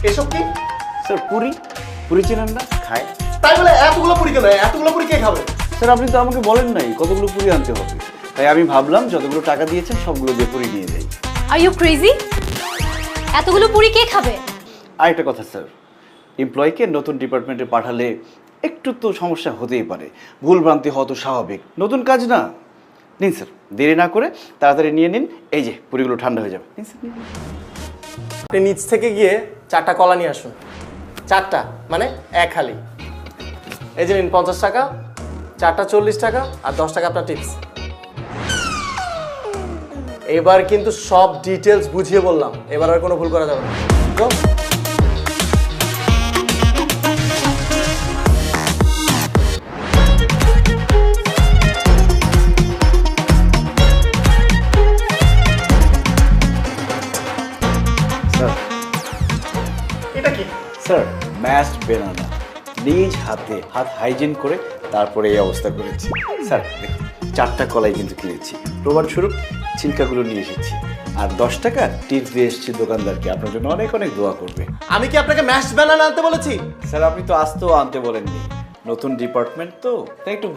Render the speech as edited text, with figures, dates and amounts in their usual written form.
এসব কি? স্যার পুরি পুরি চেনেন না? খায়। তাই বলে এতগুলো পুরি কেন? এতগুলো পুরি কে খাবে? স্যার আপনি তো আমাকে বলেন নাই কতগুলো পুরি আনতে হবে, তাই আমি ভাবলাম যতগুলো টাকা দিয়েছেন সবগুলো দিয়ে পুরি নিয়ে যাই। Are you crazy? এতগুলো পুরি কে খাবে? আর একটা কথা স্যার, এমপ্লয়িকে নতুন ডিপার্টমেন্টে পাঠালে একটু তো সমস্যা হতেই পারে, ভুলভ্রান্তি হওয়া তো স্বাভাবিক, নতুন কাজ না। নিন স্যার, দেরি না করে তাড়াতাড়ি নিয়ে নিন, এই যে পুরিগুলো ঠান্ডা হয়ে যাবে। নিন স্যার, নিন। আপনি নিচ থেকে গিয়ে 4টা কলা নিয়ে আসুন। 4টা মানে এক হালি। এই যে নিন 50 টাকা, 4টা 40 টাকা আর 10 টাকা আপনার টিপস। এবার কিন্তু সব ডিটেলস বুঝিয়ে বললাম, এবার আর কোনো ভুল করা যাবে না। Go. স্যার এটা কি? স্যার ম্যাশড বেনানা, নিজ হাতে হাত হাইজিন করে তারপরে এই অবস্থা করেছি। স্যার দেখুন, 4টা কলাই কিন্তু কিনেছি, প্রমাণস্বরূপ ছিলকাগুলো নিয়ে এসেছি, আর 10 টাকা টিপস দিয়ে এসেছি দোকানদারকে, আপনার জন্য অনেক অনেক দোয়া করবে। আমি কি আপনাকে ম্যাশড বানানা আনতে বলেছি? স্যার আপনি তো আসতেও আনতে বলেননি, নতুন ডিপার্টমেন্ট তো তাই একটু